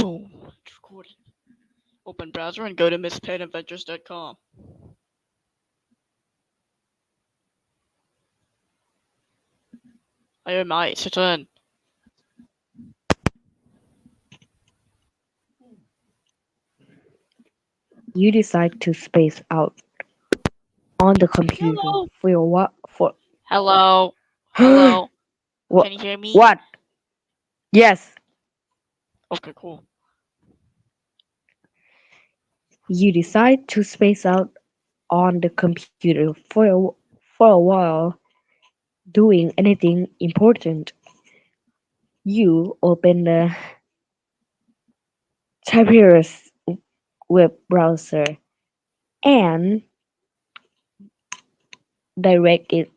Boom. It's recording. Open browser and go to misspayedadventures.com. I am I. It's your turn. You decide to space out on the computer Hello. for your what for Hello. Hello. what Can you hear me? what? Yes, Okay, cool. you decide to space out on the computer for a while doing anything important. You open the Tiberius web browser and direct it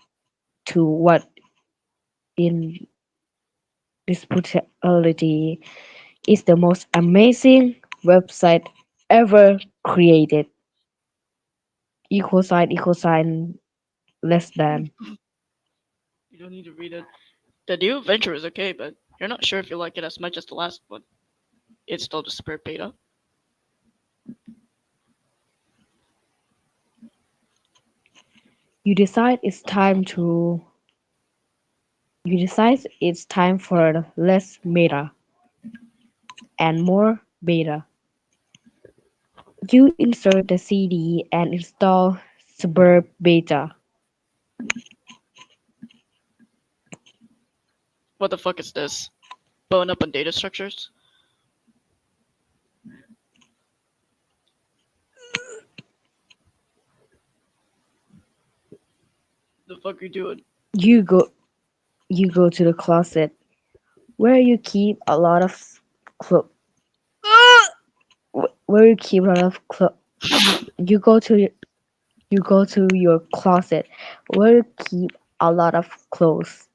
to what in disputability is the most amazing website ever created. Equal sign less than. You don't need to read it. The new adventure is okay, but you're not sure if you like it as much as the last one. It's still just spirit beta. You decide it's time to you decide it's time for less meta and more beta. You insert the CD and install Suburb Beta. What the fuck is this? Blowing up on data structures? The fuck are you doing? You go you go to the closet where you keep a lot of clo- where you keep a lot of you go to you go to your closet where you keep a lot of clothes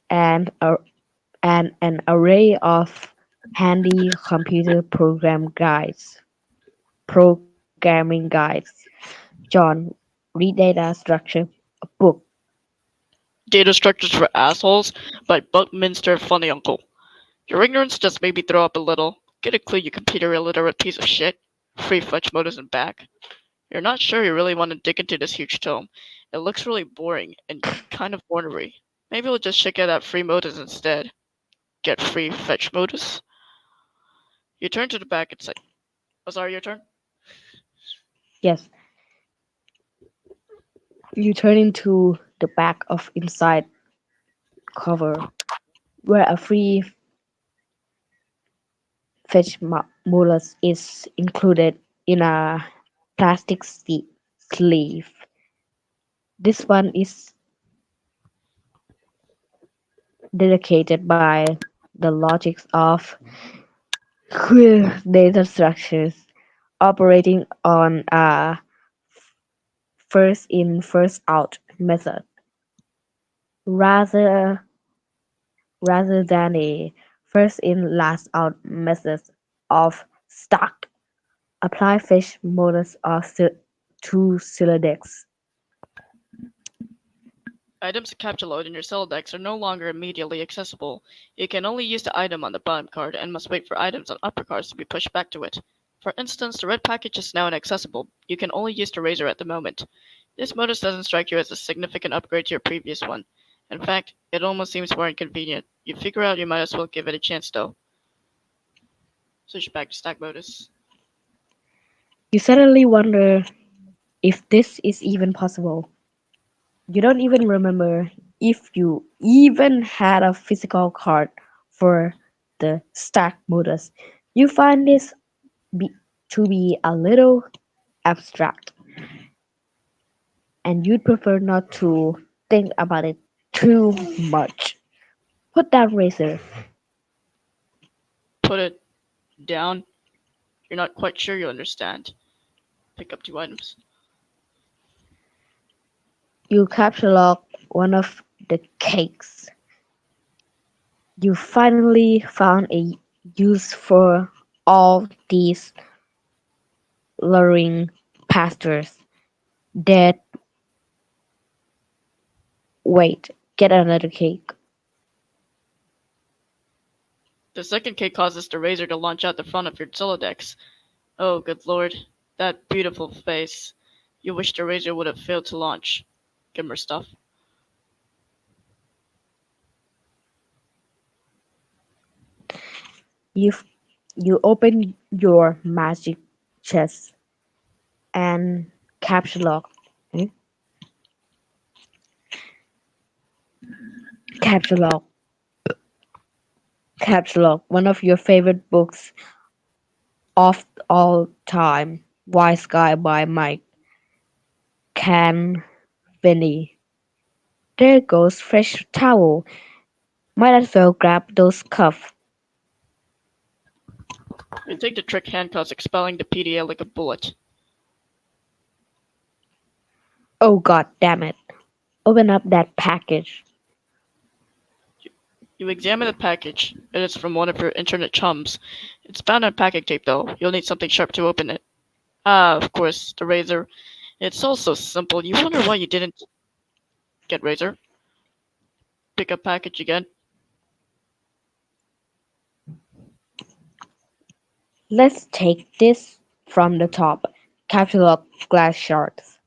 and an array of handy computer programming guides. John, read data structure, a book. Data structures for assholes by Buckminster Funny Uncle. Your ignorance just made me throw up a little. Get a clue, you computer illiterate piece of shit. Free fetch mode isn't back. You're not sure you really want to dig into this huge tome. It looks really boring and kind of ornery. Maybe we'll just check out that free modus instead. Get free fetch modus? You turn to the back and say, oh, sorry, your turn? Yes, you turn into the back of inside cover where a free molus is included in a plastic sleeve. This one is dedicated by the logics of queer data structures operating on a first in first out method rather than a first in last out method of stack. Apply fetch modus to Sylladex. Items capture load in your cell decks are no longer immediately accessible. You can only use the item on the bottom card and must wait for items on upper cards to be pushed back to it. For instance, the red package is now inaccessible. You can only use the razor at the moment. This modus doesn't strike you as a significant upgrade to your previous one. In fact, it almost seems more inconvenient. You figure out you might as well give it a chance though. Switch back to stack modus. You suddenly wonder if this is even possible. You don't even remember if you even had a physical card for the stack modus. You find this be, to be a little abstract, and you'd prefer not to think about it too much. Put that razor. Put it down. You're not quite sure you understand. Pick up two items. You catalog one of the cakes. You finally found a use for all these luring pastors. Dead, wait, get another cake. The second K causes the razor to launch out the front of your Zolodex. Oh, good lord. That beautiful face. You wish the razor would have failed to launch. Gimmer stuff. You you open your magic chest and caps lock. eh? Caps lock. Caps lock. One of your favorite books of all time. Wise Guy by Mike Canvini. There goes fresh towel. Might as well grab those cuffs. You take the trick handcuffs, expelling the PDA like a bullet. Oh god damn it. Open up that package. You examine the package. It is from one of your internet chums. It's bound on packing tape, though. You'll need something sharp to open it. Ah, of course, the razor. It's all so simple. You wonder why you didn't get razor. Pick up package again. Let's take this from the top. Caps lock glass shards.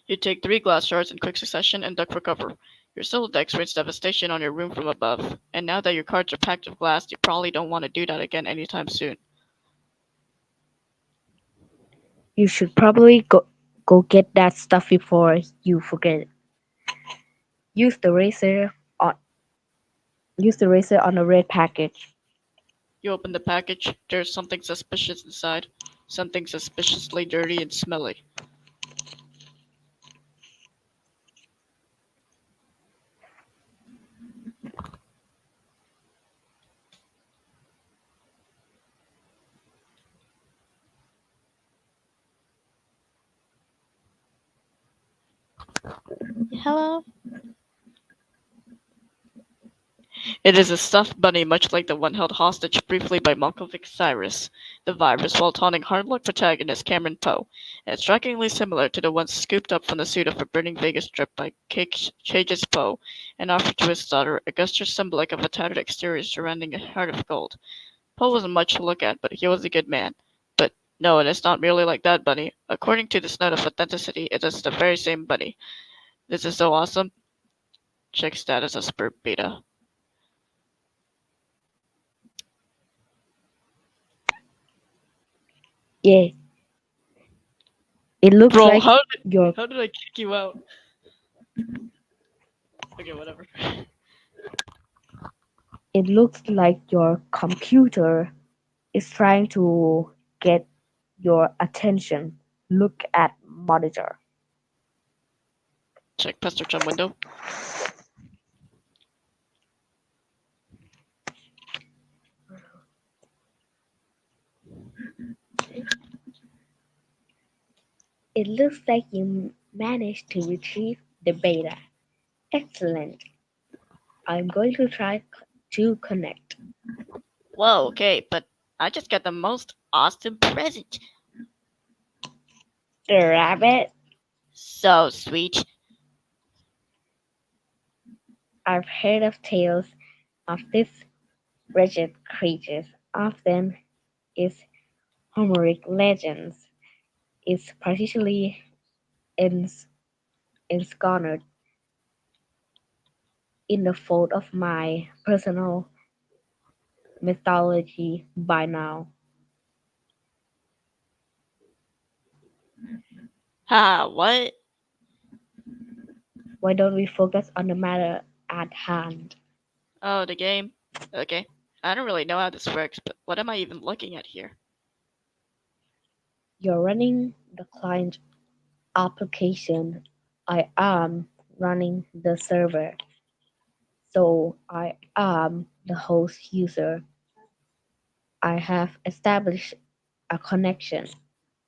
You take 3 glass shards in quick succession and duck for cover. Your Silodex rains devastation on your room from above, and now that your cards are packed with glass, you probably don't want to do that again anytime soon. You should probably go get that stuff before you forget it. Use the razor on use the razor on the red package. You open the package. There's something suspicious inside. Something suspiciously dirty and smelly. Hello? It is a stuffed bunny much like the one held hostage briefly by Monkovic Cyrus, the virus, while taunting hard-luck protagonist Cameron Poe, and strikingly similar to the one scooped up from the suit of a burning Vegas strip by Cages Poe and offered to his daughter, a gesture symbolic of a tattered exterior surrounding a heart of gold. Poe wasn't much to look at, but he was a good man. But no, and it's not merely like that bunny. According to this note of authenticity, it is the very same bunny. This is so awesome. Check status as per beta. Yeah, it looks Bro, like your how did I kick you out? Okay, whatever. your computer is trying to get your attention. Look at monitor. Check Pastor Chum window. It looks like you managed to retrieve the beta. Excellent. I'm going to try to connect. Whoa, okay, but I just got the most awesome present. The rabbit. So sweet. I've heard of tales of these wretched creatures. Often is Homeric legends is partially ens- ensconced in the fold of my personal mythology by now. Ha, what? Why don't we focus on the matter at hand? Oh, the game. Okay. I don't really know how this works, but what am I even looking at here? You're running the client application. I am running the server. So I am the host user. I have established a connection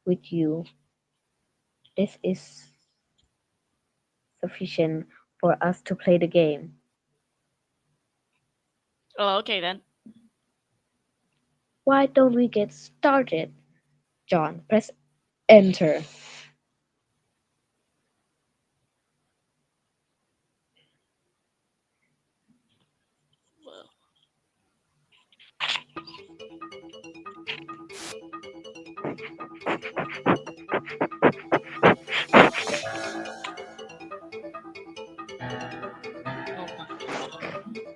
with you. This is sufficient for us to play the game. Oh, okay then. Why don't we get started? John, press enter. Well, Oh my god.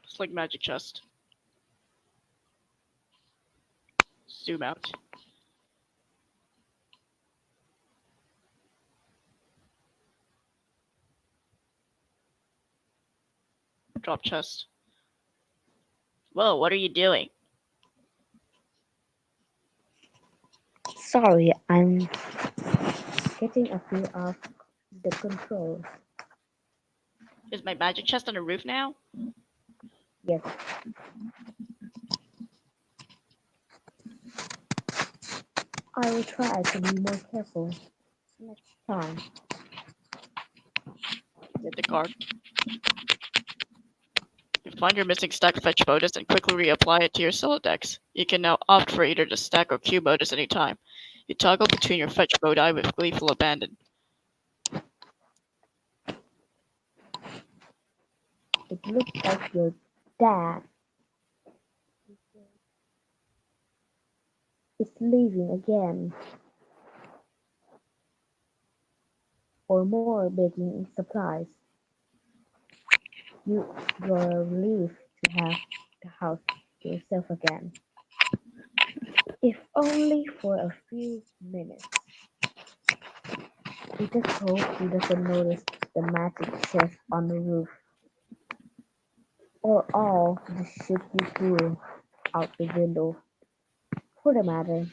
It's like magic chest. Zoom out. Drop chest. Whoa, what are you doing? Sorry, I'm getting a feel of the control. Is my magic chest on the roof now? Yes, I will try to be more careful next time. Hit the card. You find your missing stack fetch modus and quickly reapply it to your solo decks. You can now opt for either the stack or queue modus anytime. You toggle between your fetch modi with gleeful abandon. It looks like your dad is leaving again, or more begging supplies. You you're relieved to have the house to yourself again, if only for a few minutes. You just hope he doesn't notice the magic chest on the roof, or all the shit you threw out the window. For the matter,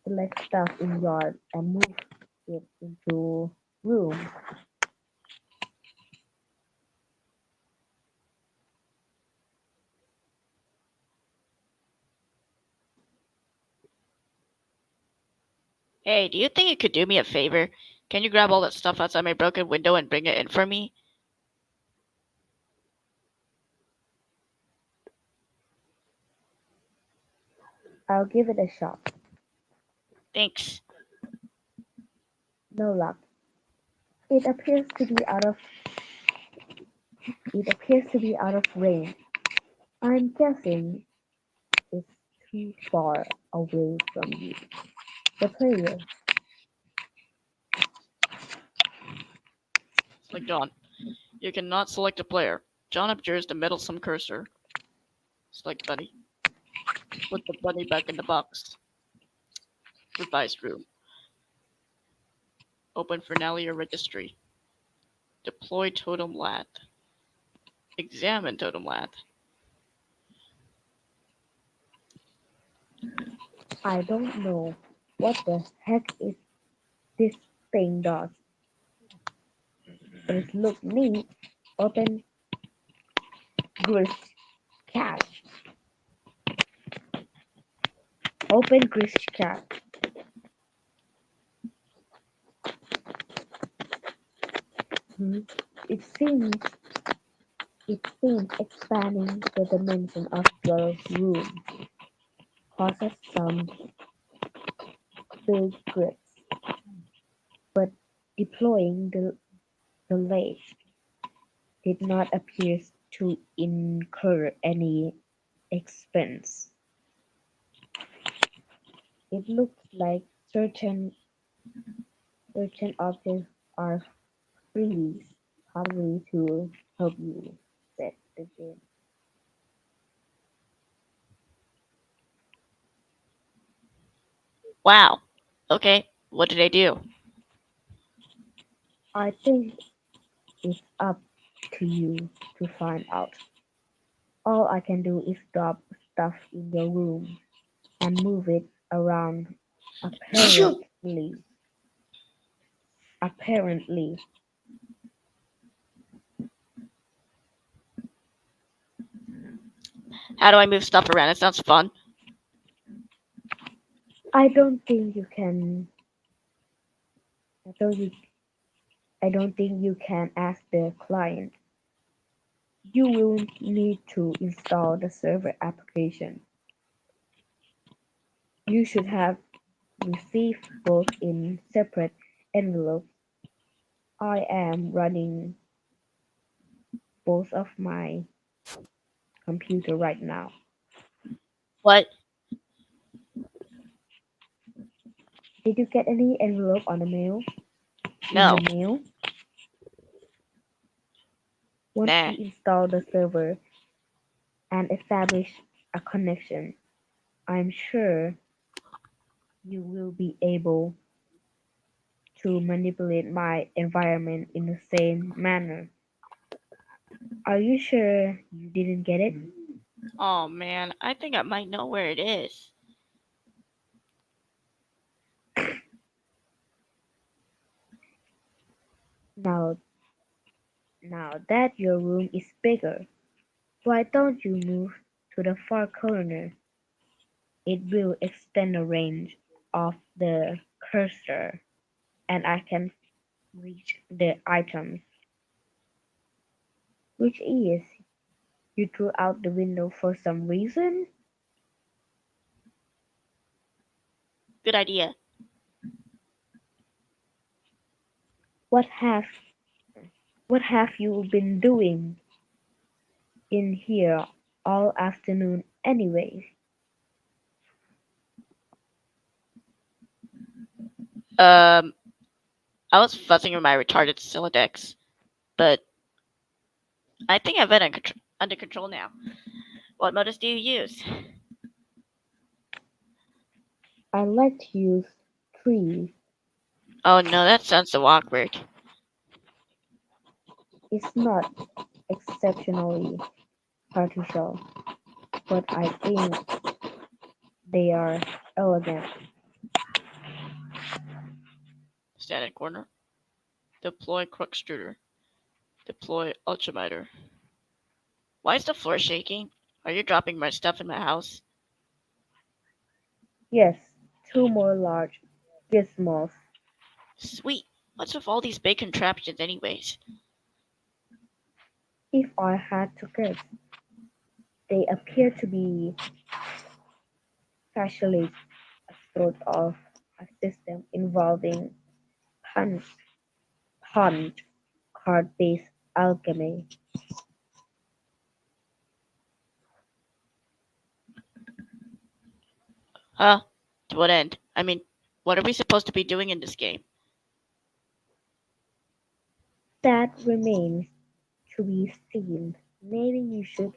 select stuff in yard and move it into room. Hey, do you think you could do me a favor? Can you grab all that stuff outside my broken window and bring it in for me? I'll give it a shot. Thanks. No luck. It appears to be out of it appears to be out of range. I'm guessing it's too far away from you. The player. Select John. You cannot select a player. John abjures the meddlesome cursor. Select Bunny. Put the bunny back in the box. Revised room. Open Fernalia registry. Deploy totem lat. Examine totem lat. I don't know what the heck is this thing does, but it looks neat. Open Grish cat. Open Grish cat. Hmm. It seems it seems expanding the dimension of your room causes some big grips, but deploying the lake did not appear to incur any expense. It looks like certain objects are free, probably to help you set the game. Wow. Okay, what did I do? I think it's up to you to find out. All I can do is drop stuff in your room and move it around. Apparently, apparently, How do I move stuff around? It sounds fun. I don't think you can. I don't, you, I don't think you can ask the client. You will need to install the server application. You should have received both in separate envelopes. I am running both of my computer right now. What? Did you get any envelope on the mail? In the No. mail? Once Nah. you install the server and establish a connection, I'm sure you will be able to manipulate my environment in the same manner. Are you sure you didn't get it? Oh man, I think I might know where it is. Now, now that your room is bigger, why don't you move to the far corner? It will extend the range of the cursor and I can reach the items, which is you threw out the window for some reason. Good idea. What have what have you been doing in here all afternoon anyways? Um, I was fussing with my retarded Silodex, but I think I've it under control now. What modus do you use? I like to use trees. Oh no, that sounds so awkward. It's not exceptionally artificial, but I think they are elegant. Stand in corner. Deploy crook extruder. Deploy ultramiter. Why is the floor shaking? Are you dropping my stuff in my house? Yes, two more large gizmos. Sweet. What's with all these big contraptions, anyways? If I had to guess, they appear to be facilitate a sort of a system involving punch, punch card-based alchemy. Huh? To what end? I mean, what are we supposed to be doing in this game? That remains to be seen. Maybe you should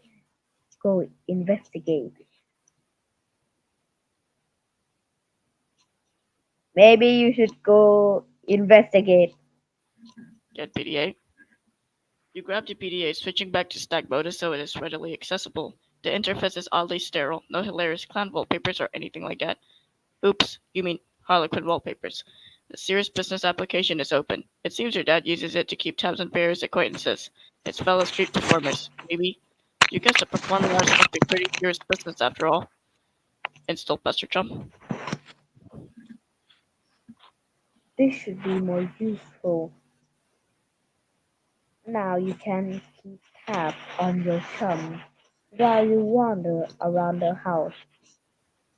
go investigate. Maybe you should go investigate. Get PDA? You grabbed your PDA, switching back to stack mode so it is readily accessible. The interface is oddly sterile, no hilarious clown wallpapers or anything like that. Oops, you mean Harlequin wallpapers. The serious business application is open. It seems your dad uses it to keep tabs on various acquaintances, his fellow street performers, maybe. You guess the performing arts must be pretty serious business after all. Install Buster Chum. This should be more useful. Now you can keep tabs on your chum while you wander around the house.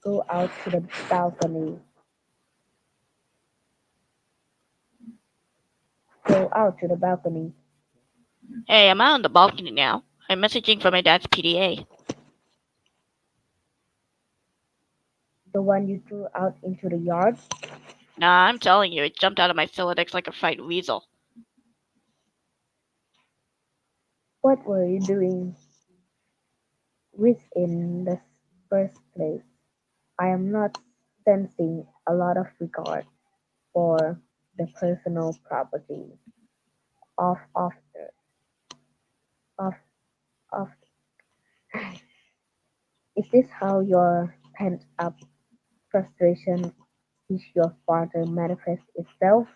Go out to the balcony. Go out to the balcony. Hey, I'm out on the balcony now. I'm messaging from my dad's PDA. The one you threw out into the yard. Nah, I'm telling you, it jumped out of my Silodex like a frightened weasel. What were you doing with in the first place? I am not sensing a lot of regard for the personal property of of Is this how your pent up frustration with your father manifests itself?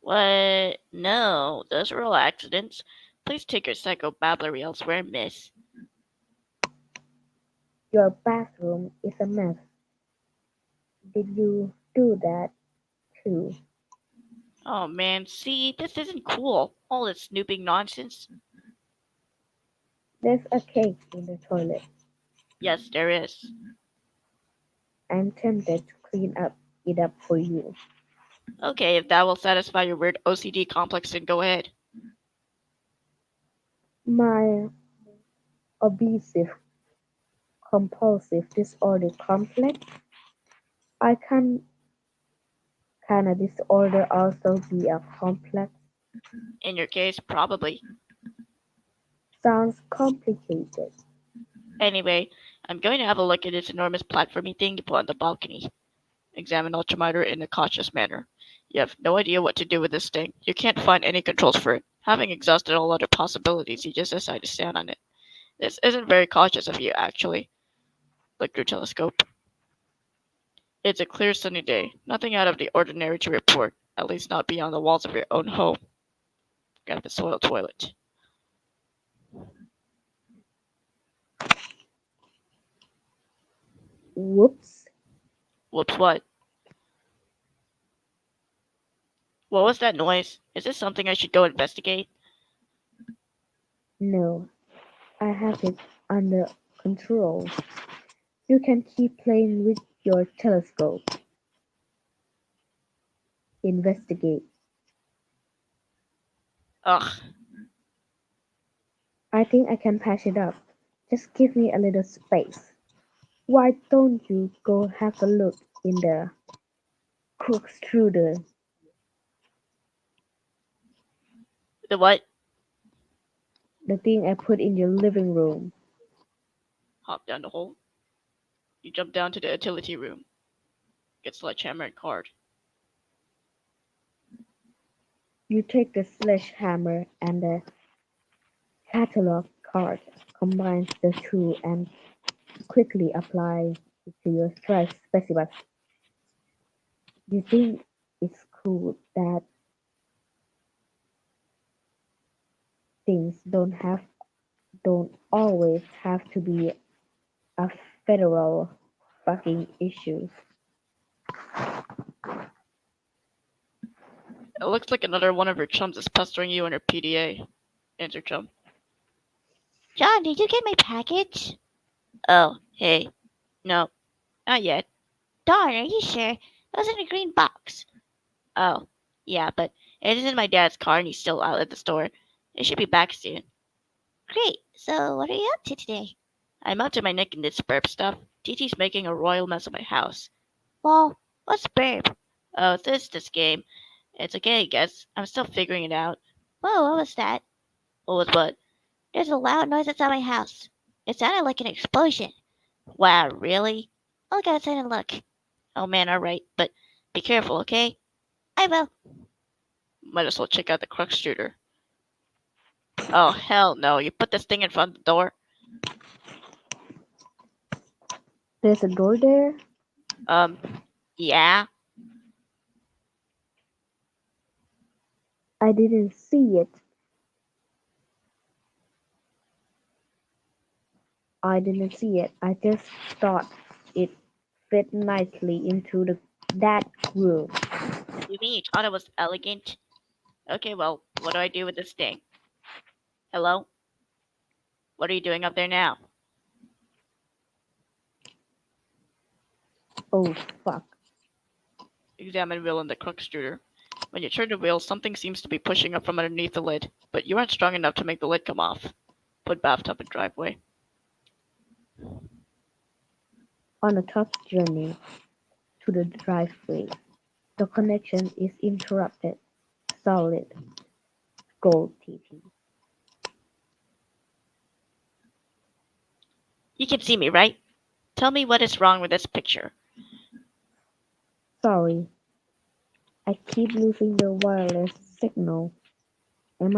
What? No, those were all accidents. Please take your psychobabblery elsewhere, miss. Your bathroom is a mess. Did you do that too? Oh man, see, this isn't cool. All this snooping nonsense. There's a cake in the toilet. Yes, there is. I'm tempted to clean it up for you. Okay, if that will satisfy your weird OCD complex, then go ahead. My obsessive compulsive disorder complex. I can a disorder also be a complex? In your case, probably. Sounds complicated. Anyway, I'm going to have a look at this enormous platformy thing you put on the balcony. Examine Ultrameter in a cautious manner. You have no idea what to do with this thing. You can't find any controls for it. Having exhausted all other possibilities, you just decide to stand on it. This isn't very cautious of you, actually. Look through telescope. It's a clear sunny day. Nothing out of the ordinary to report, at least not beyond the walls of your own home. Got the soil toilet. Whoops. Whoops, what? What was that noise? Is this something I should go investigate? No, I have it under control. You can keep playing with your telescope. Investigate. Ugh. I think I can patch it up. Just give me a little space. Why don't you go have a look in the extruder, The what? the thing I put in your living room? Hop down the hole. You jump down to the utility room. Get sledgehammer and card. You take the sledgehammer and the catalog card, combine the two, and quickly apply it to your stress specimen. You think it's cool that things don't always have to be a federal fucking issue. It looks like another one of your chums is pestering you in her PDA. Answer chum. John, did you get my package? Oh, hey. No, not yet. Darn, are you sure? It was in a green box. Oh, yeah, but it is in my dad's car and he's still out at the store. It should be back soon. Great. So, what are you up to today? I'm up to my neck in this burp stuff. TT's making a royal mess of my house. Well, what's burp? Oh, this game. It's okay, I guess. I'm still figuring it out. Whoa, what was that? What was what? There's a loud noise outside my house. It sounded like an explosion. Wow, really? I'll go outside and look. Oh man, alright, but be careful, okay? I will. Might as well check out the crux shooter. Oh hell no, you put this thing in front of the door? There's a door there. Um, yeah? I didn't see it. I didn't see it. I just thought it fit nicely into the that room. You mean you thought it was elegant? Okay, well, what do I do with this thing? Hello? What are you doing up there now? Oh fuck. Examine wheel in the crux shooter. When you turn the wheel, something seems to be pushing up from underneath the lid, but you aren't strong enough to make the lid come off. Put bathtub in driveway. On a tough journey to the driveway, the connection is interrupted. Solid gold TP. You can see me, right? Tell me what is wrong with this picture. Sorry, I keep losing the wireless signal. It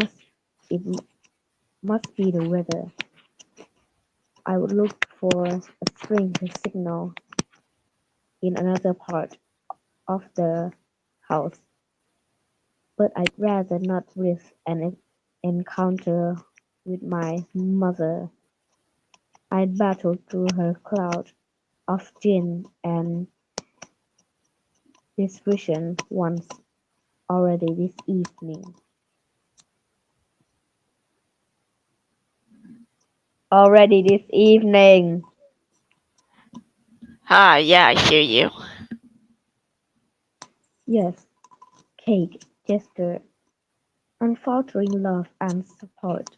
must be the weather. I would look for a strange signal in another part of the house, but I'd rather not risk an encounter with my mother. I'd battle through her cloud of gin and discretion once already this evening. Already this evening. Ah, yeah, I hear you. Yes, cake, gesture, unfaltering love and support.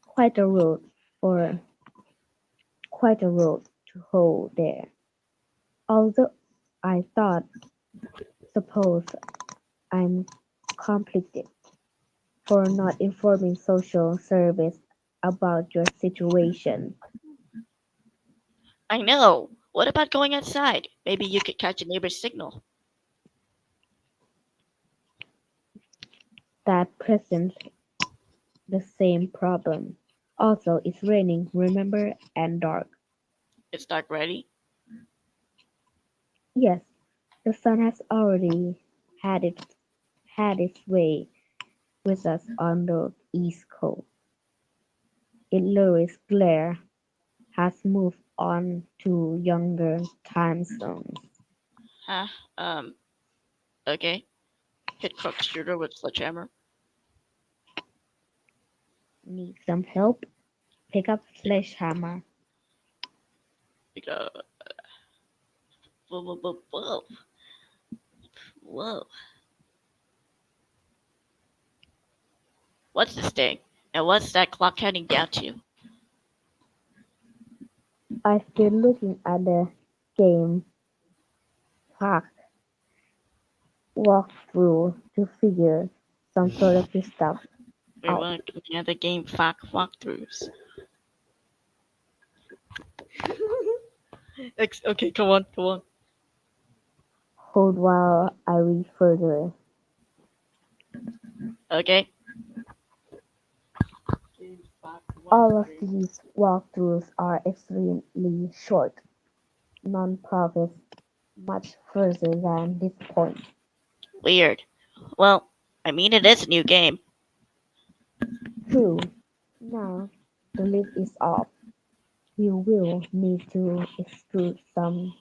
Quite a road for quite a road to hoe there. Although I thought, suppose I'm conflicted for not informing social service about your situation. I know. What about going outside? Maybe you could catch a neighbor's signal. That presents the same problem. Also, it's raining, remember, and dark. It's dark ready. Yes, the sun has already had it had its way with us on the east coast. Illyris glare has moved on to younger time zones. Huh? Okay. Hit Crook's shooter with sledgehammer. Need some help? Pick up sledgehammer. Uh, whoa, whoa, whoa, whoa. Whoa. What's this thing? And what's that clock counting down to? I still looking at the game park walkthrough to figure some sort of this stuff We out. want the game fact walkthroughs. Okay, come on, come on. Hold while I read further. Okay. All of these walkthroughs are extremely short, non-progress much further than this point. Weird. Well, I mean, it is a new game. True. Now the lid is off. We will need to extrude some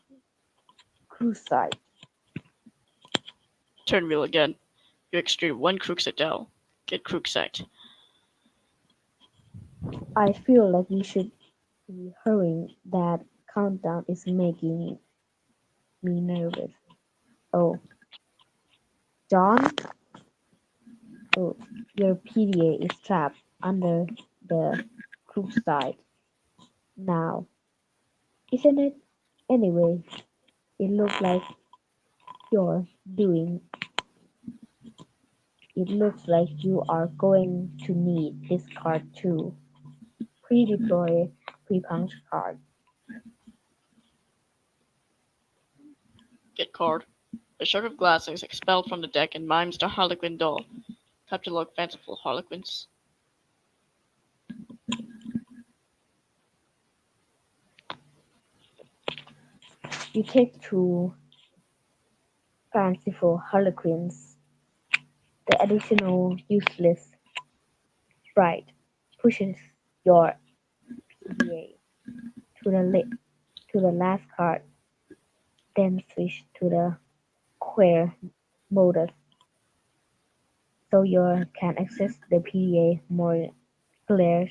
crucite. Turn wheel again. You extrude one crookset down. Get crookset. I feel like we should be hurrying. That countdown is making me nervous. Oh, John? Oh, your PDA is trapped under the crucite now, isn't it? Anyway, it looks like you're doing. It looks like you are going to need this card too. Pre-deploy pre-punch card. Get card. A shard of glass is expelled from the deck and mimes the Harlequin doll. Capture log fanciful Harlequins. You take two fanciful harlequins. The additional useless sprite pushes your PDA to the to the last card, then switch to the queer modus so you can access the PDA more clear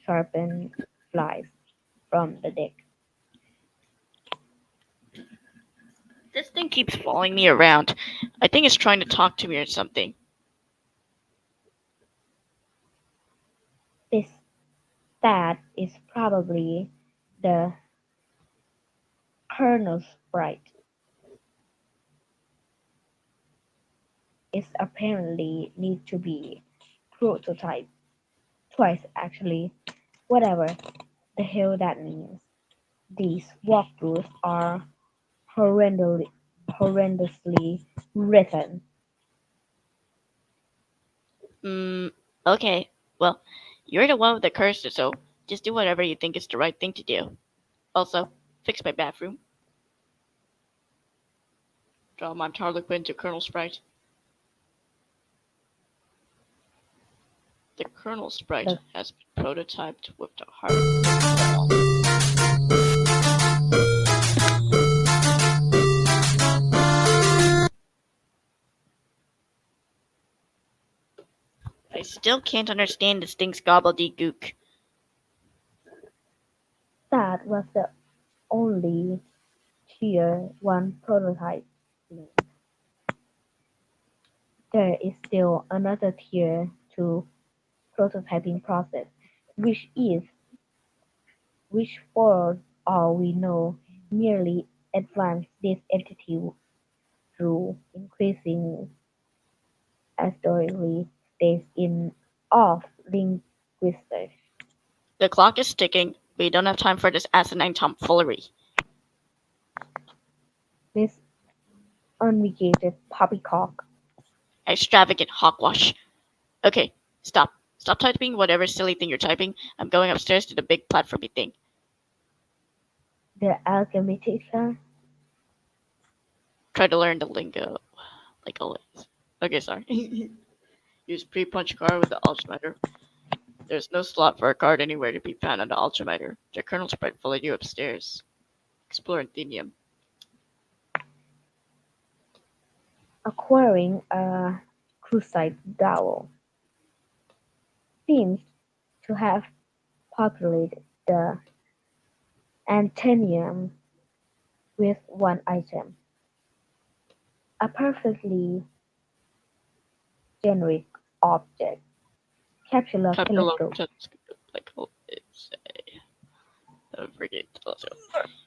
sharpened flies from the deck. This thing keeps following me around. I think it's trying to talk to me or something. This that is probably the kernel sprite. Is apparently need to be prototyped twice actually. Whatever the hell that means. These walkthroughs are horrendously written. Hmm, okay. Well, you're the one with the cursor, so Just do whatever you think is the right thing to do. Also, fix my bathroom. Draw my Harlequin to Colonel Sprite. The Colonel Sprite The, has been prototyped with the Harlequin model. I still can't understand this thing's gobbledygook. that was the only Tier 1 prototype. There is still another Tier 2 prototyping process, which is, which for all we know, merely advance this entity through increasing asterisk states in of linguistics. The clock is ticking. We don't have time for this asinine tomfoolery. This unmitigated poppycock. Extravagant hogwash. Okay, stop. Stop typing whatever silly thing you're typing. I'm going upstairs to the big platformy thing. The alchemitica. Try to learn the lingo, like always. Okay, sorry. Use pre-punch card with the altimeter. There's no slot for a card anywhere to be found on the altimeter. The Colonel Sprite followed you upstairs. Explore Athenium. Acquiring a crusade dowel seems to have populated the Anthenium with one item, a perfectly generic object, capsular Capilla telescope. telescope, like it's a frigate telescope.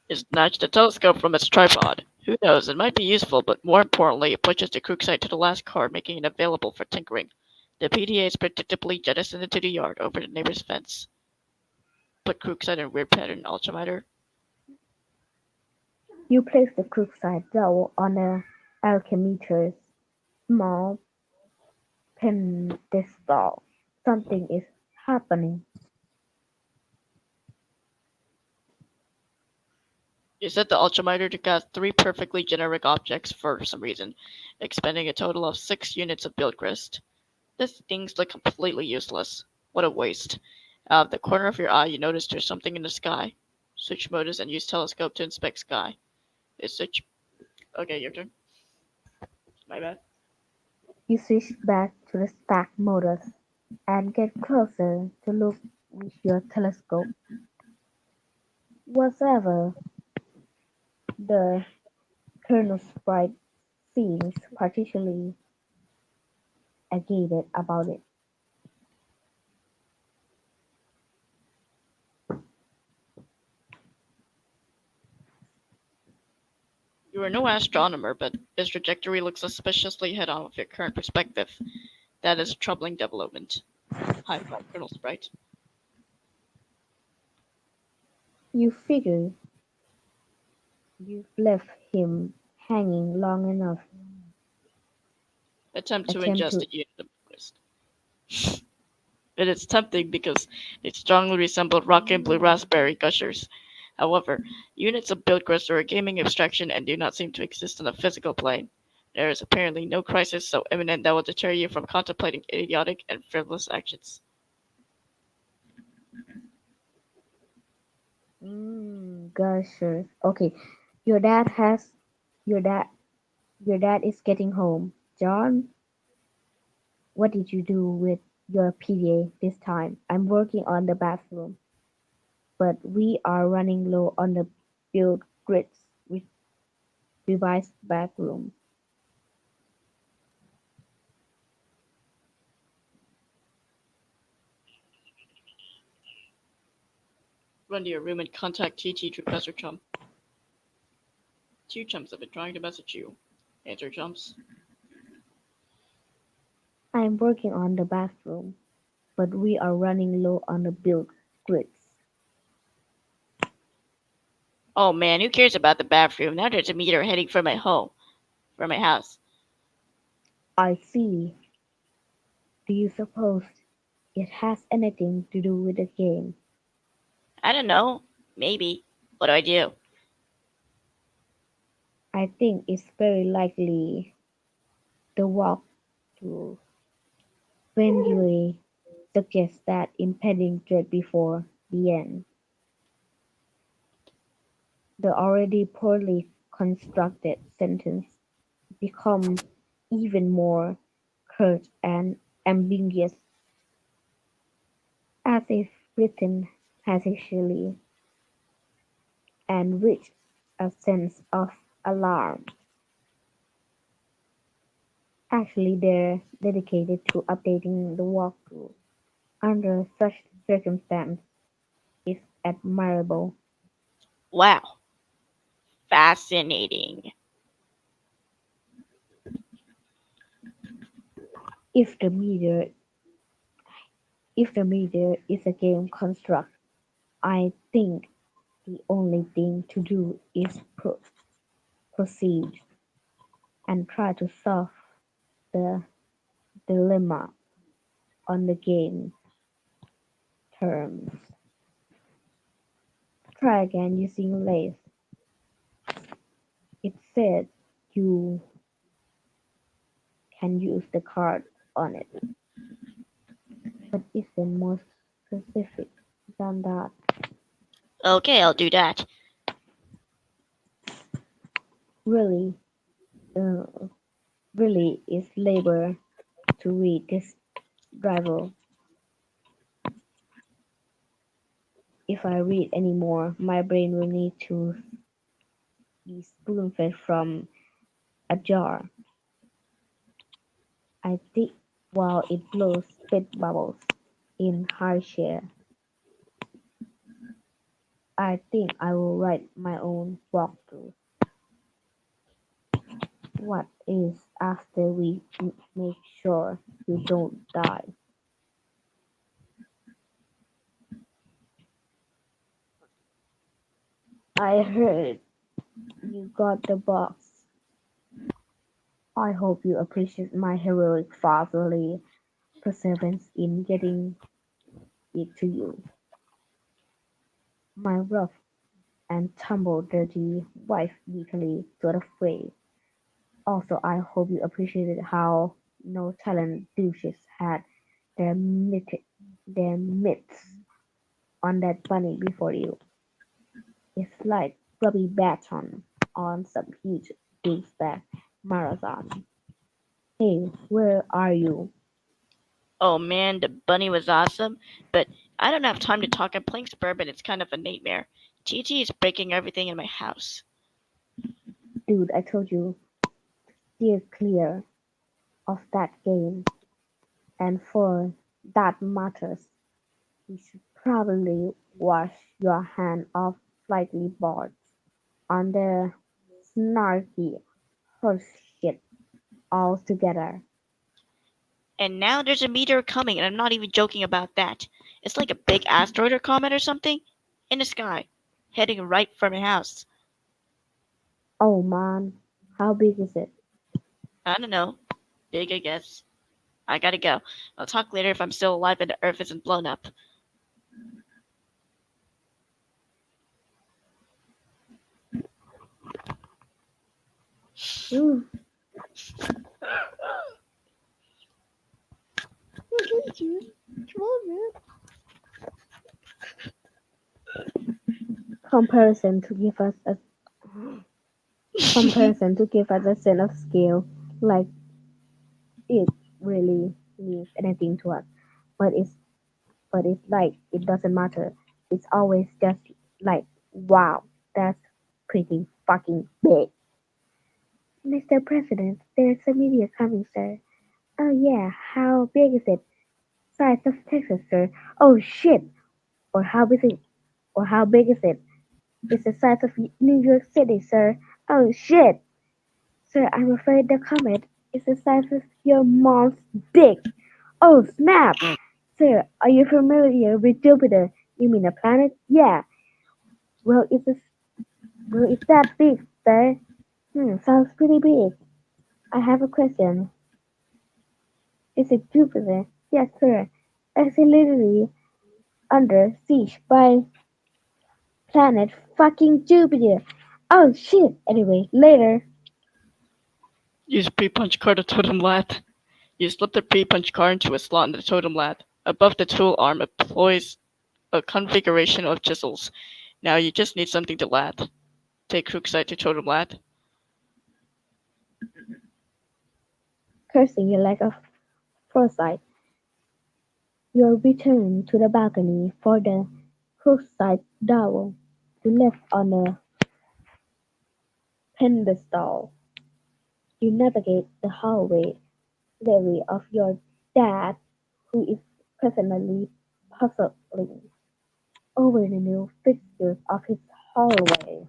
It snatched the telescope from its tripod. Who knows, it might be useful, but more importantly, it pushes the Kreutzite to the last card, making it available for tinkering. The PDA is predictably jettisoned into the yard over the neighbor's fence. Put Kreutzite in weird pattern altimeter. You place the crusade dowel on the alchemist's small pedestal. Something is happening. You set the altimeter to cast three perfectly generic objects for some reason, expending a total of 6 units of build crest. This thing's look completely useless. What a waste. Out of the corner of your eye, you notice there's something in the sky. Switch modus and use telescope to inspect sky. Is switch. Okay, your turn. My bad. You switch back to the stack modus and get closer to look with your telescope. Whatever the Colonel Sprite seems particularly agitated about it. You are no astronomer, but its trajectory looks suspiciously head on with your current perspective. That is a troubling development. High five, Colonel Sprite. You figure you've left him hanging long enough. Attempt to Attempt ingest to a unit of quest. It is tempting because they strongly resemble rock and blue raspberry gushers. However, units of Buildcrest are a gaming abstraction and do not seem to exist on a physical plane. There is apparently no crisis so imminent that will deter you from contemplating idiotic and frivolous actions. gosh, sure. Okay, your dad has your dad your dad is getting home. John, what did you do with your PDA this time? I'm working on the bathroom, but we are running low on the build grids with revised backroom. Run to your room and contact TT through Professor Chum. Two chums have been trying to message you. Answer chumps. I'm working on the bathroom, but we are running low on the build grids. Oh man, who cares about the bathroom? Now there's a meteor heading for my home, for my house. I see. Do you suppose it has anything to do with the game? I don't know. Maybe. What do I do? I think it's very likely the walk to Benjury suggests that impending dread before the end. The already poorly constructed sentence become even more curt and ambiguous, as if written hastily, and with a sense of alarm. Actually, they're dedicated to updating the walkthrough under such circumstances is admirable. Wow. Fascinating. If the meter if the meter is a game construct, I think the only thing to do is proceed and try to solve the dilemma on the game terms. Try again using lace. It said you can use the card on it, but isn't more specific than that. Okay, I'll do that. Really, uh, really is labor to read this drivel. If I read any more, my brain will need to be spoon fed from a jar. I think while it blows spit bubbles in high chair. I think I will write my own walkthrough. What is after we make sure you don't die? I heard you got the box. I hope you appreciate my heroic fatherly perseverance in getting it to you. My rough and tumble dirty wife weakly sort of way. Also, I hope you appreciated how no talent douches had their their mitts on that bunny before you. It's like Robbie Baton on some huge douchebag marathon. Hey, where are you? Oh man, the bunny was awesome, but I don't have time to talk. I'm playing Suburban. It's kind of a nightmare. TT is breaking everything in my house. Dude, I told you, steer clear of that game. And for that matters, you should probably wash your hand off slightly bored on the snarky horse shit altogether. And now there's a meteor coming, and I'm not even joking about that. It's like a big asteroid or comet or something in the sky, heading right for my house. Oh man, how big is it? I don't know. Big, I guess. I gotta go. I'll talk later if I'm still alive and the Earth isn't blown up. Ooh, Come on, man. comparison to give us a comparison to give us a sense of scale, like it really means anything to us. But it's like it doesn't matter. It's always just like wow, that's pretty fucking big. Mr. President, there's a meteor coming, sir. Oh yeah, how big is it? Size of Texas, sir. Oh shit! Or how big is it? Or how big is it? It's the size of New York City, sir. Oh shit! Sir, I'm afraid the comet is the size of your mom's dick. Oh snap! Sir, are you familiar with Jupiter? You mean a planet? Yeah. Well, it's that big, sir. Sounds pretty big. I have a question. Is it Jupiter? Yes, sir. Is it literally under siege by? Planet fucking Jupiter. Oh shit. Anyway, later. Use P-punch card to totem lat. You slip the P-punch card into a slot in the totem lat. Above the tool arm employs a configuration of chisels. Now you just need something to lat. Take Krooksite to totem lat. Cursing your lack of foresight, you return to the balcony for the crusade dowel you left on a pedestal. You navigate the hallway, wary of your dad, who is presently puzzling over the new fixtures of his hallway.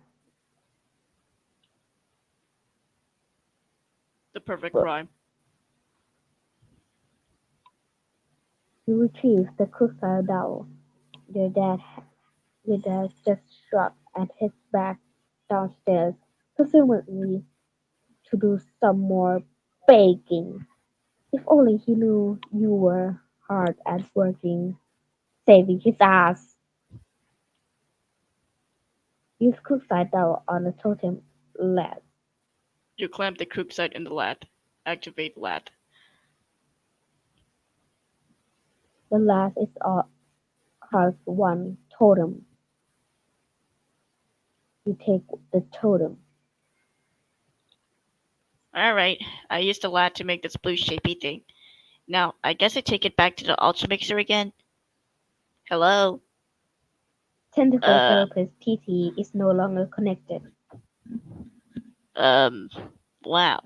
The perfect rhyme. You retrieve the crusade dowel. Your dad, your dad just shrugged and heads back downstairs, presumably to do some more baking. If only he knew you were hard at working, saving his ass. Use Crookside Doll on the totem lad. You clamp the Krooksite in the lat. Activate lat. The last is has one totem. You take the totem. Alright, I used the lat to make this blue shapey thing. Now, I guess I take it back to the Ultra Mixer again. Hello? Tentacle Uh, therapist TT is no longer connected. um, wow.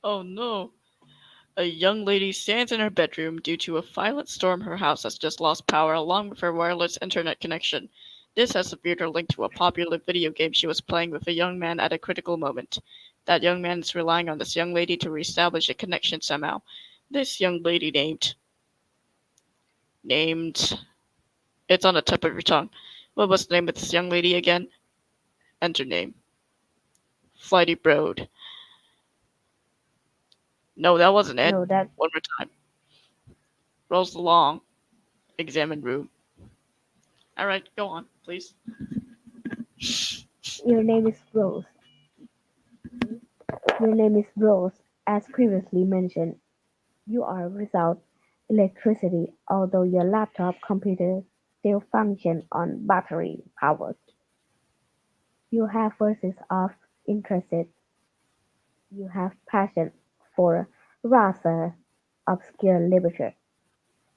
Oh no. A young lady stands in her bedroom due to a violent storm. Her house has just lost power along with her wireless internet connection. This has severed her link to a popular video game she was playing with a young man at a critical moment. That young man is relying on this young lady to reestablish a connection somehow. This young lady named it's on the tip of your tongue. What was the name of this young lady again? Enter name. Flighty Broad. No, that wasn't it. No, that One more time. Rolls along. Examine room. Alright, go on, please. your name is Rose. Your name is Rose, as previously mentioned. You are without electricity, although your laptop computer still function on battery power. You have verses of interest. You have passion for rather obscure literature.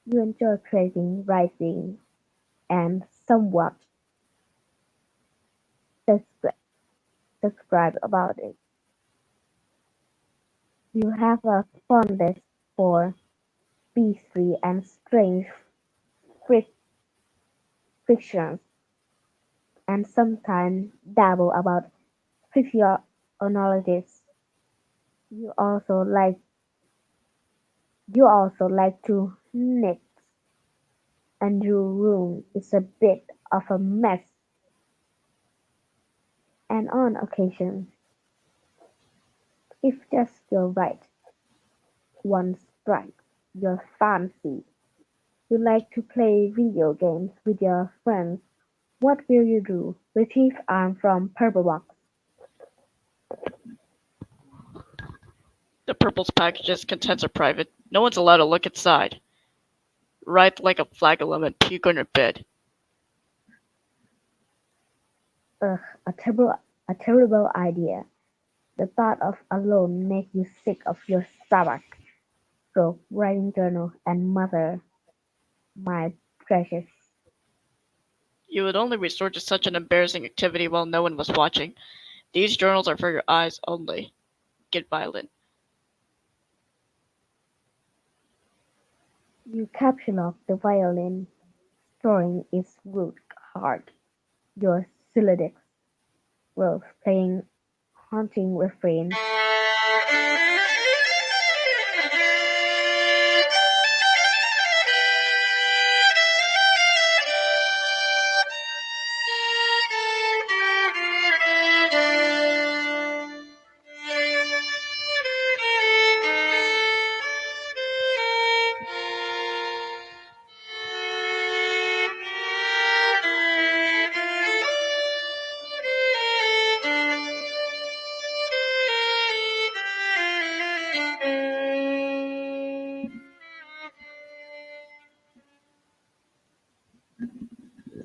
You enjoy creating, writing, and somewhat descri- describe about it. You have a fondness for beastly and strange fric- fictions, and sometimes dabble about fictionalities. You also like you also like to knit, and your room is a bit of a mess. And on occasion, if just your right one strikes your fancy, you like to play video games with your friends. What will you do? Retrieve arm from purple box. The Purple's packages contents are private. No one's allowed to look inside. Write like a flag of lemon, puke on your bed. Ugh, a terrible idea. The thought of alone make you sick of your stomach. Stroke, writing journal, and mother, my precious. You would only resort to such an embarrassing activity while no one was watching. These journals are for your eyes only. Get violent. You capture the violin, storing its root hard. Your syllabic will playing haunting refrain.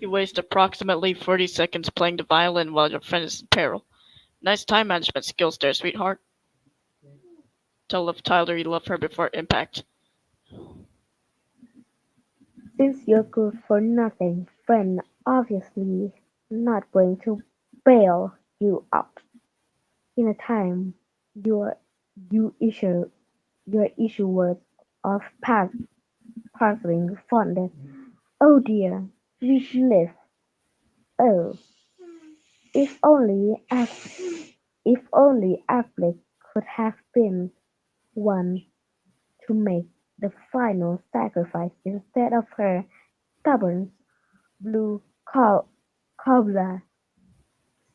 You waste approximately 40 seconds playing the violin while your friend is in peril. Nice time management skills there, sweetheart. Tell Liv Tyler you love her before impact. Since you're good for nothing, friend obviously not going to bail you out. In a time your you issue words of parceling funded. Oh dear, we live. Oh, if only if only Affleck could have been one to make the final sacrifice instead of her stubborn blue cobbler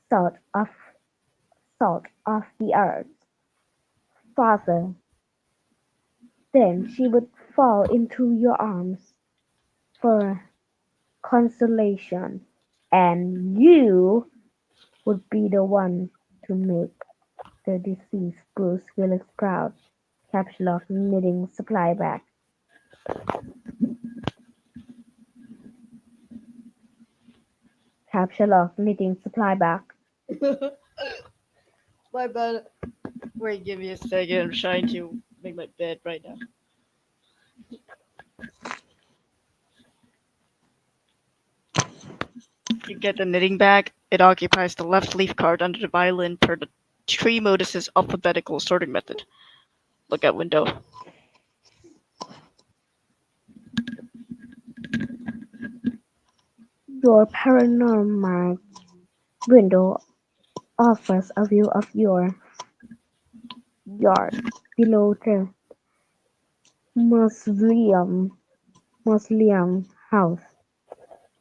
salt of the earth. Father, then she would fall into your arms for consolation, and you would be the one to make the deceased Bruce Willis proud. Capsule of knitting supply bag. Capsule of knitting supply bag. My bad. Wait, give me a second. I'm trying to make my bed right now. You get the knitting bag. It occupies the left leaf card under the violin per the tree modus's alphabetical sorting method. Look at window. Your paranormal window offers a view of your yard below the mausoleum mausoleum house.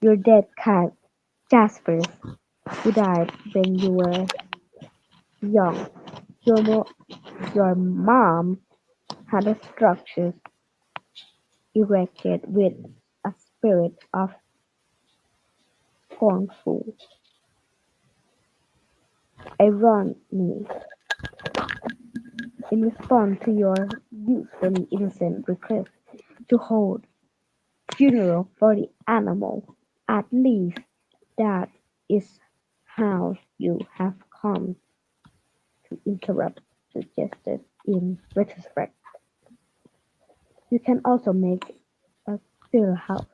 Your dead cat, Jasper, who died when you were young. Your, your mom had a structure erected with a spirit of scornful irony in response to your usually innocent request to hold funeral for the animal. At least that is how you have come to interrupt suggested in retrospect. You can also make a still house,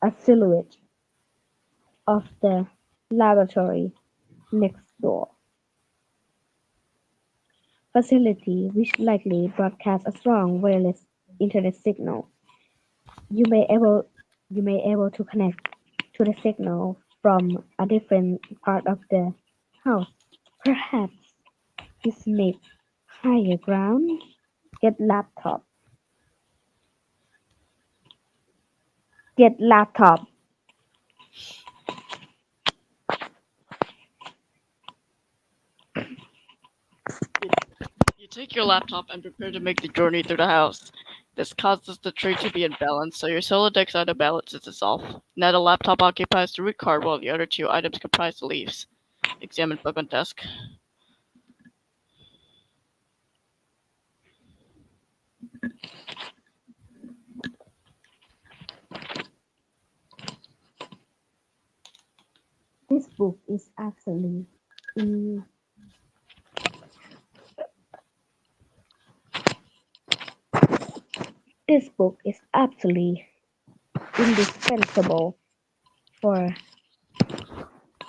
a silhouette of the laboratory next door facility which likely broadcasts a strong wireless internet signal. You may able you may able to connect to the signal from a different part of the house. Perhaps this makes higher ground. Get laptop. Get laptop. You, you take your laptop and prepare to make the journey through the house. This causes the tree to be imbalanced, so your solo deck's out of balance itself. Now the laptop occupies the root card while the other two items comprise the leaves. Examine book on desk. This book is actually in this book is absolutely indispensable for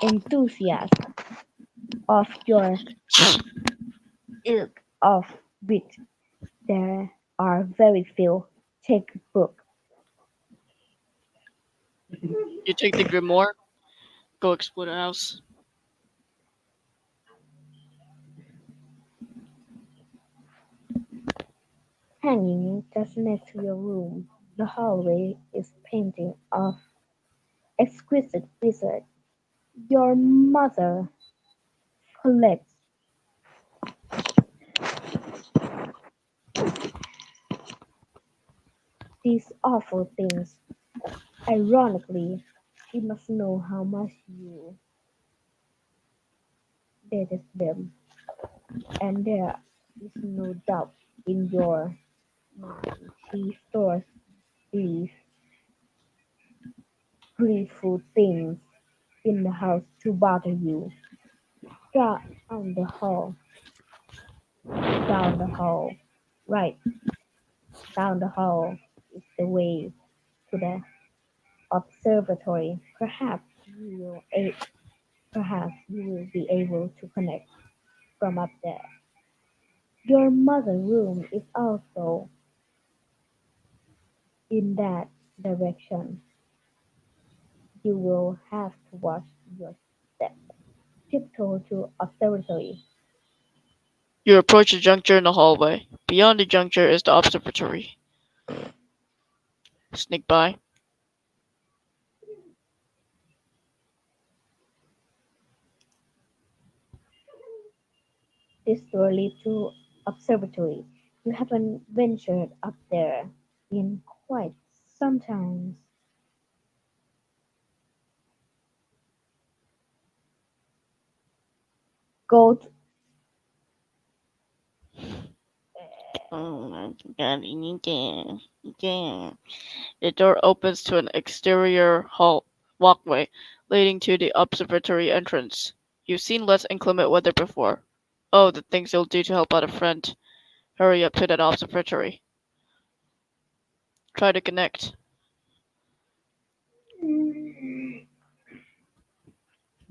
enthusiasts of your ilk, of which there are very few. Take book. You take the grimoire, go explore the house. Hanging just next to your room, the hallway is painting of exquisite wizard. Your mother collects these awful things. Ironically, she must know how much you dated them, and there is no doubt in your mind she stores these free food things in the house to bother you. Down the hall, down the hall, right, down the hall is the way to the observatory. Perhaps you will be able to connect from up there. Your mother room is also in that direction. You will have to watch your step. Tiptoe to observatory. You approach a juncture in the hallway. Beyond the juncture is the observatory. Sneak by. This door leads to observatory. You haven't ventured up there in quite some time. Go to, Oh, the door opens to an exterior hall walkway leading to the observatory entrance. You've seen less inclement weather before. Oh, the things you'll do to help out a friend. Hurry up to that observatory. Try to connect.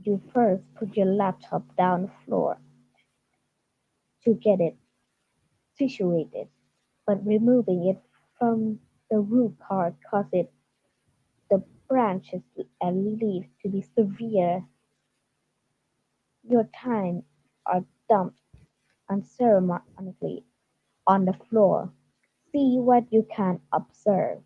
you first put your laptop down the floor to get it situated, but removing it from the roof part causes the branches and leaves to be severe. Your time are dumped unceremoniously on the floor. See what you can observe.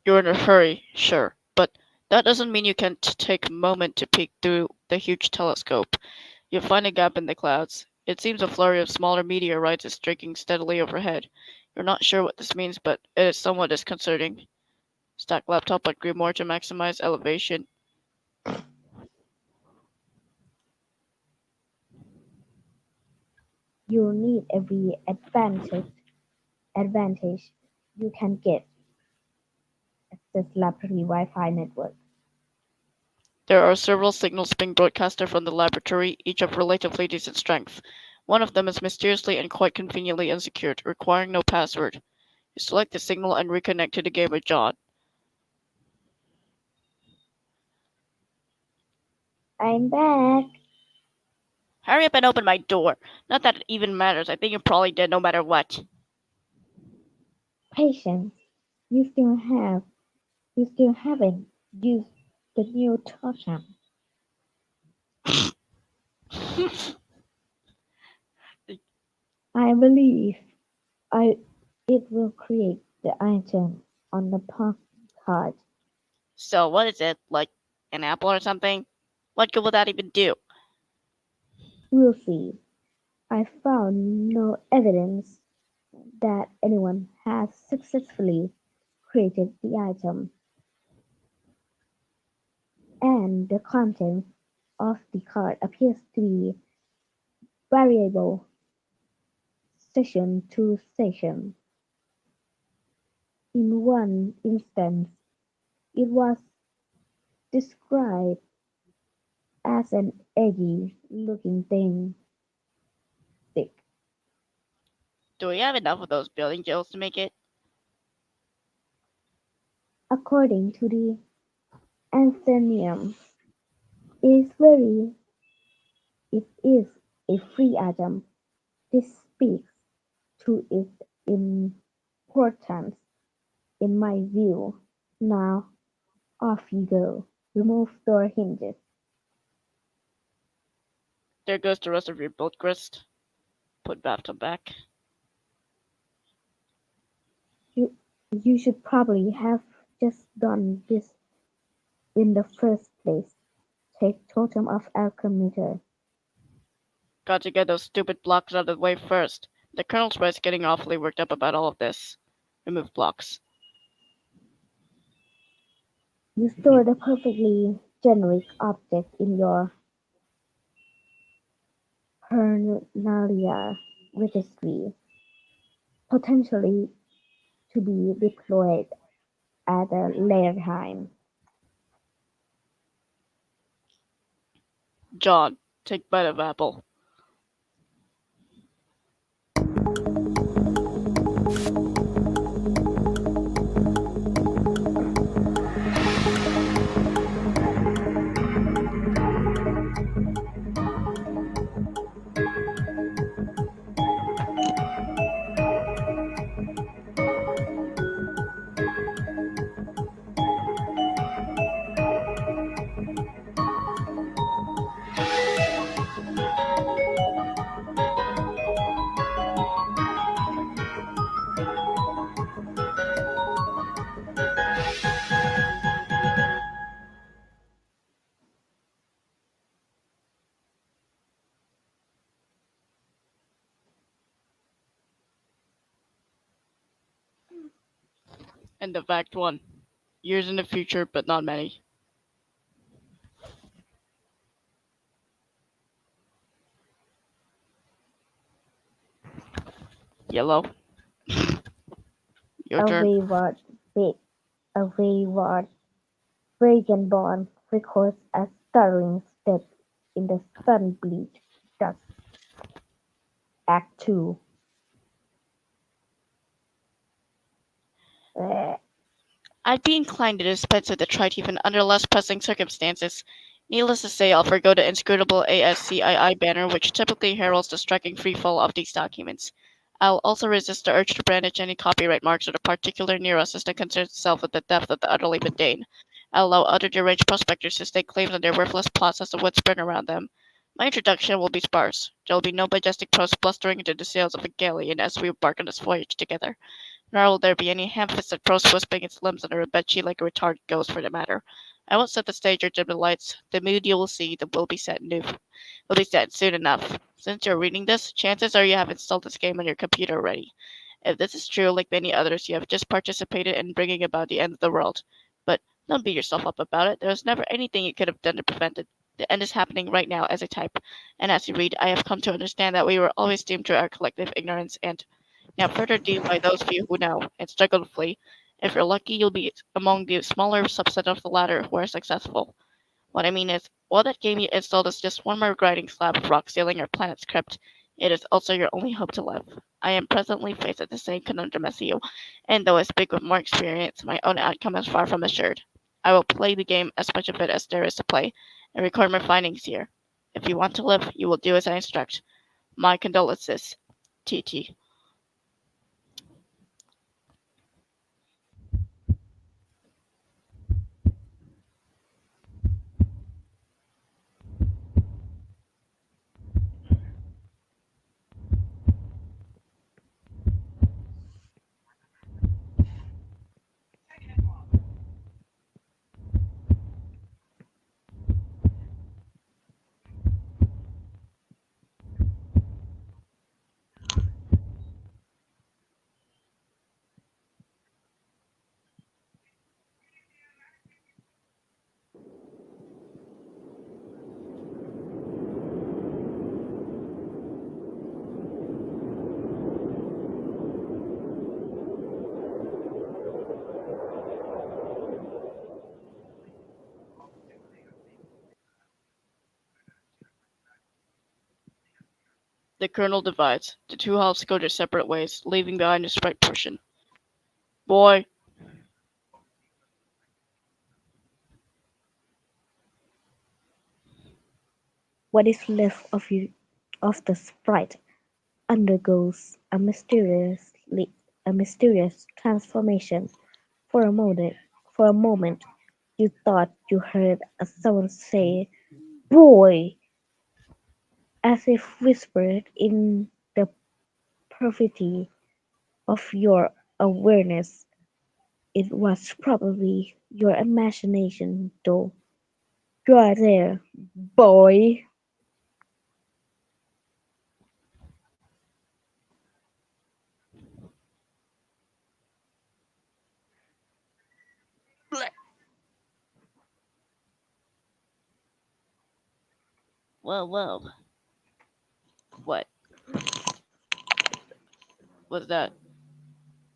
You're in a hurry, sure, but that doesn't mean you can't take a moment to peek through the huge telescope. You find a gap in the clouds. It seems a flurry of smaller meteorites is streaking steadily overhead. You're not sure what this means, but it is somewhat disconcerting. Stack laptop at Grimoire to maximize elevation. You need every advantage you can get. Access laboratory Wi-Fi network. There are several signals being broadcasted from the laboratory, each of relatively decent strength. One of them is mysteriously and quite conveniently unsecured, requiring no password. You select the signal and reconnect to the game with John. I'm back. Hurry up and open my door. Not that it even matters. I think you're probably dead no matter what. Patience. You still have. You still haven't used the new totem. I believe I it will create the item on the card. So, what is it? Like an apple or something? What good will that even do? We'll see. I found no evidence that anyone has successfully created the item, and the content of the card appears to be variable session to session. In one instance, it was described as an eggy looking thing, thick. Do we have enough of those building jokes to make it? According to the Athenaeum, is very it is a free item. This speaks to its importance in my view. Now off you go. Remove door hinges. There goes the rest of your build grist. Put bathtub back. You you should probably have just done this in the first place. Take totem of alchemimeter. Got to get those stupid blocks out of the way first. The Colonel's wife's getting awfully worked up about all of this. Remove blocks. You store the perfectly generic object in your Hernalia registry, potentially to be deployed at a later time. John, take bite of apple. And the fact one. Years in the future, but not many. Yellow, your A turn. wayward, wa- a wayward vagabond records a stirring step in the sun-bleached dust. Act 2. I'd be inclined to dispense with the trite even under less pressing circumstances. Needless to say, I'll forgo the inscrutable ASCII banner which typically heralds the striking freefall of these documents. I'll also resist the urge to brandish any copyright marks or the particular neurosis that concerns itself with the depth of the utterly mundane. I'll allow other deranged prospectors to stake claims on their worthless plots as the woods burn around them. My introduction will be sparse. There will be no majestic prose blustering into the sails of a galleon as we embark on this voyage together. Nor will there be any ham-fisted prose wisping its limbs under a bedsheet like a retarded ghost, for that matter. I won't set the stage or dim the lights. The mood you will see that will be set soon enough. Since you're reading this, chances are you have installed this game on your computer already. If this is true, like many others, you have just participated in bringing about the end of the world. But don't beat yourself up about it. There was never anything you could have done to prevent it. The end is happening right now as I type, and as you read, I have come to understand that we were always doomed to our collective ignorance and now further doomed by those few who know and struggle to flee. If you're lucky, you'll be among the smaller subset of the latter who are successful. What I mean is, while that game you installed is just one more grinding slab of rock sealing your planet's crypt, it is also your only hope to live. I am presently faced with the same conundrum as you, and though I speak with more experience, my own outcome is far from assured. I will play the game as much of it as there is to play, and record my findings here. If you want to live, you will do as I instruct. My condolences. TT. The kernel divides. The two halves go their separate ways, leaving behind the sprite portion. Boy, What is left of you of the sprite undergoes a mysterious transformation. For a moment, for a moment, you thought you heard someone say "boy," as if whispered in the periphery of your awareness. It was probably your imagination, though. You are there, boy. whoa, whoa. What was that?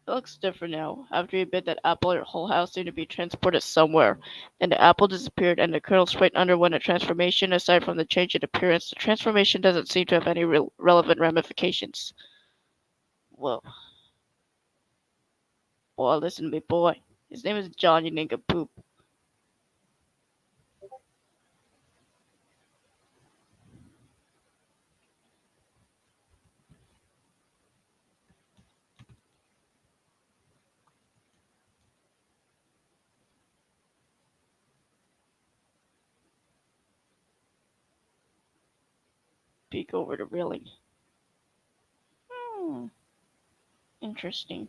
It looks different now. After you bit that apple, your whole house seemed to be transported somewhere. Then the apple disappeared, and the kernel straight underwent a transformation. Aside from the change in appearance, the transformation doesn't seem to have any relevant ramifications. Whoa. Boy, listen to me, boy. His name is John, you nincompoop. Peek over the railing. Hmm, interesting.